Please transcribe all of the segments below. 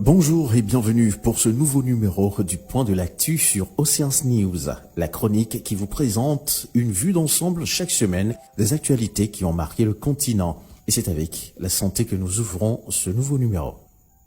Bonjour et bienvenue pour ce nouveau numéro du Point de l'actu sur Oceans News, la chronique qui vous présente une vue d'ensemble chaque semaine des actualités qui ont marqué le continent. Et c'est avec la santé que nous ouvrons ce nouveau numéro.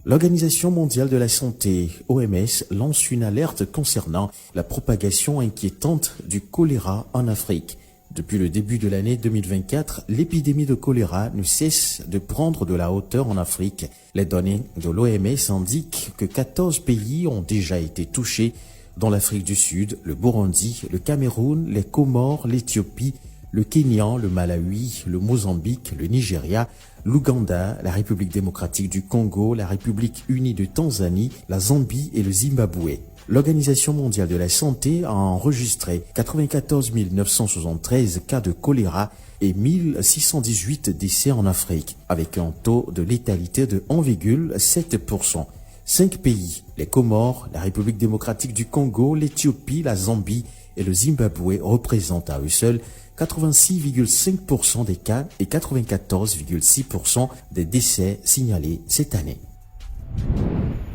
L'Organisation mondiale de la santé, OMS, lance une alerte concernant la propagation inquiétante du choléra en Afrique. Depuis le début de l'année 2024, l'épidémie de choléra ne cesse de prendre de la hauteur en Afrique. Les données de l'OMS indiquent que 14 pays ont déjà été touchés, dont l'Afrique du Sud, le Burundi, le Cameroun, les Comores, l'Éthiopie, le Kenya, le Malawi, le Mozambique, le Nigeria, l'Ouganda, la République démocratique du Congo, la République unie de Tanzanie, la Zambie et le Zimbabwe. L'Organisation mondiale de la santé a enregistré 94 973 cas de choléra et 1618 décès en Afrique, avec un taux de létalité de 1,7%. 5 pays, les Comores, la République démocratique du Congo, l'Éthiopie, la Zambie et le Zimbabwe représentent à eux seuls 86,5% des cas et 94,6% des décès signalés cette année.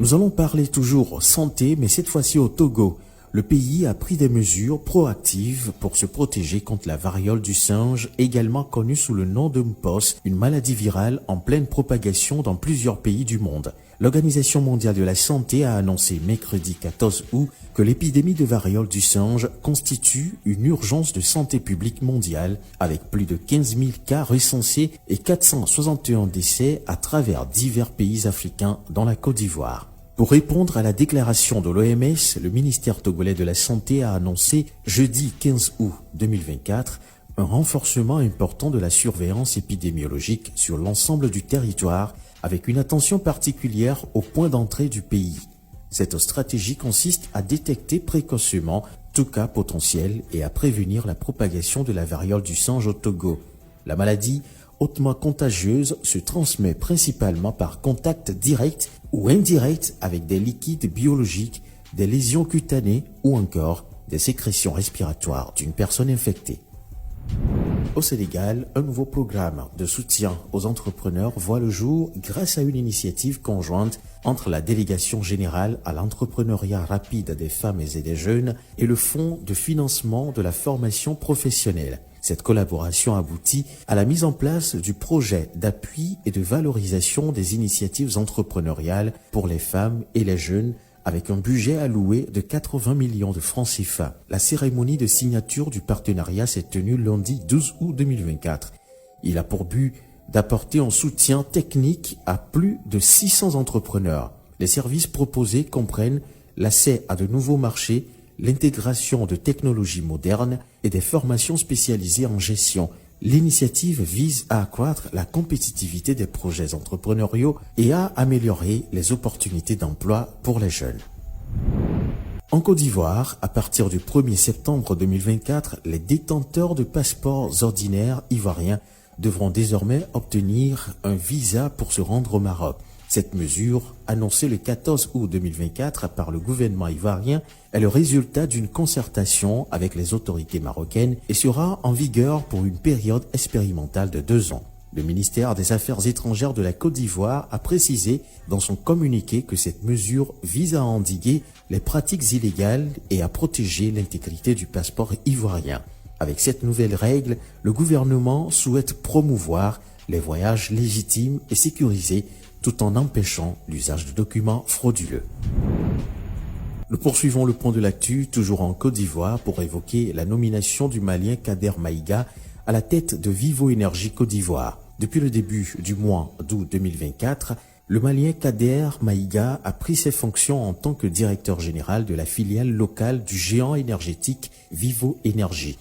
Nous allons parler toujours santé, mais cette fois-ci au Togo. Le pays a pris des mesures proactives pour se protéger contre la variole du singe, également connue sous le nom de Mpox, une maladie virale en pleine propagation dans plusieurs pays du monde. L'Organisation mondiale de la santé a annoncé mercredi 14 août que l'épidémie de variole du singe constitue une urgence de santé publique mondiale, avec plus de 15 000 cas recensés et 461 décès à travers divers pays africains dans la Côte d'Ivoire. Pour répondre à la déclaration de l'OMS, le ministère togolais de la Santé a annoncé jeudi 15 août 2024 un renforcement important de la surveillance épidémiologique sur l'ensemble du territoire avec une attention particulière aux points d'entrée du pays. Cette stratégie consiste à détecter précocement tout cas potentiel et à prévenir la propagation de la variole du singe au Togo. La maladie, hautement contagieuse, se transmet principalement par contact direct ou indirect avec des liquides biologiques, des lésions cutanées ou encore des sécrétions respiratoires d'une personne infectée. Au Sénégal, un nouveau programme de soutien aux entrepreneurs voit le jour grâce à une initiative conjointe entre la Délégation générale à l'entrepreneuriat rapide des femmes et des jeunes et le Fonds de financement de la formation professionnelle. Cette collaboration aboutit à la mise en place du projet d'appui et de valorisation des initiatives entrepreneuriales pour les femmes et les jeunes avec un budget alloué de 80 millions de francs CFA. La cérémonie de signature du partenariat s'est tenue lundi 12 août 2024. Il a pour but d'apporter un soutien technique à plus de 600 entrepreneurs. Les services proposés comprennent l'accès à de nouveaux marchés, l'intégration de technologies modernes et des formations spécialisées en gestion. L'initiative vise à accroître la compétitivité des projets entrepreneuriaux et à améliorer les opportunités d'emploi pour les jeunes. En Côte d'Ivoire, à partir du 1er septembre 2024, les détenteurs de passeports ordinaires ivoiriens devront désormais obtenir un visa pour se rendre au Maroc. Cette mesure, annoncée le 14 août 2024 par le gouvernement ivoirien, est le résultat d'une concertation avec les autorités marocaines et sera en vigueur pour une période expérimentale de 2 ans. Le ministère des Affaires étrangères de la Côte d'Ivoire a précisé dans son communiqué que cette mesure vise à endiguer les pratiques illégales et à protéger l'intégrité du passeport ivoirien. Avec cette nouvelle règle, le gouvernement souhaite promouvoir les voyages légitimes et sécurisés tout en empêchant l'usage de documents frauduleux. Nous poursuivons le point de l'actu, toujours en Côte d'Ivoire, pour évoquer la nomination du Malien Kader Maïga à la tête de Vivo Énergie Côte d'Ivoire. Depuis le début du mois d'août 2024, le Malien Kader Maïga a pris ses fonctions en tant que directeur général de la filiale locale du géant énergétique Vivo Énergie.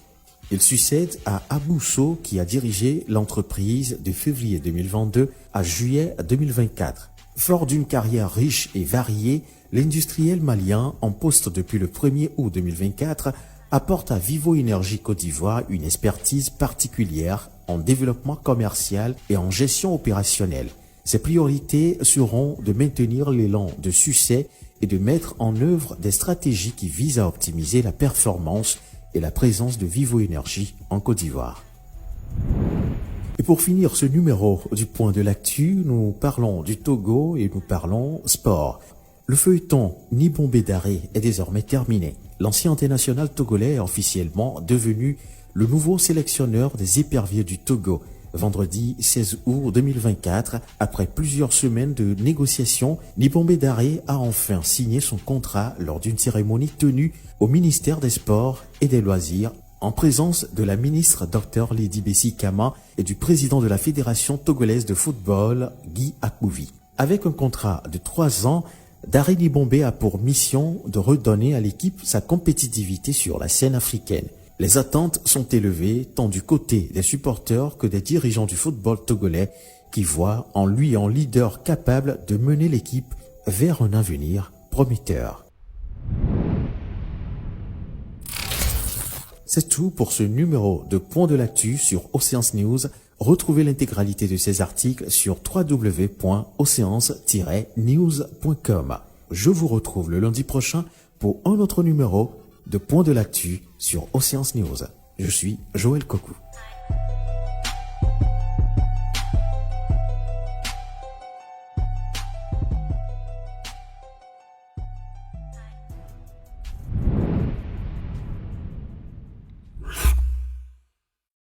Il succède à Abousso qui a dirigé l'entreprise de février 2022 à juillet 2024. Fort d'une carrière riche et variée, l'industriel malien en poste depuis le 1er août 2024 apporte à Vivo Énergie Côte d'Ivoire une expertise particulière en développement commercial et en gestion opérationnelle. Ses priorités seront de maintenir l'élan de succès et de mettre en œuvre des stratégies qui visent à optimiser la performance et la présence de Vivo Énergie en Côte d'Ivoire. Et pour finir ce numéro du Point de l'actu, nous parlons du Togo et nous parlons sport. Le feuilleton Nibombé Daré est désormais terminé. L'ancien international togolais est officiellement devenu le nouveau sélectionneur des éperviers du Togo. Vendredi 16 août 2024, après plusieurs semaines de négociations, Nibombé Daré a enfin signé son contrat lors d'une cérémonie tenue au ministère des Sports et des Loisirs en présence de la ministre Dr Lady Bessi Kama et du président de la Fédération togolaise de football, Guy Akouvi. Avec un contrat de 3 ans, Daré Nibombé a pour mission de redonner à l'équipe sa compétitivité sur la scène africaine. Les attentes sont élevées tant du côté des supporters que des dirigeants du football togolais qui voient en lui un leader capable de mener l'équipe vers un avenir prometteur. C'est tout pour ce numéro de Point de l'actu sur Océance News. Retrouvez l'intégralité de ces articles sur www.oceance-news.com. Je vous retrouve le lundi prochain pour un autre numéro de Point de l'actu sur Océance News. Je suis Joël Kokou.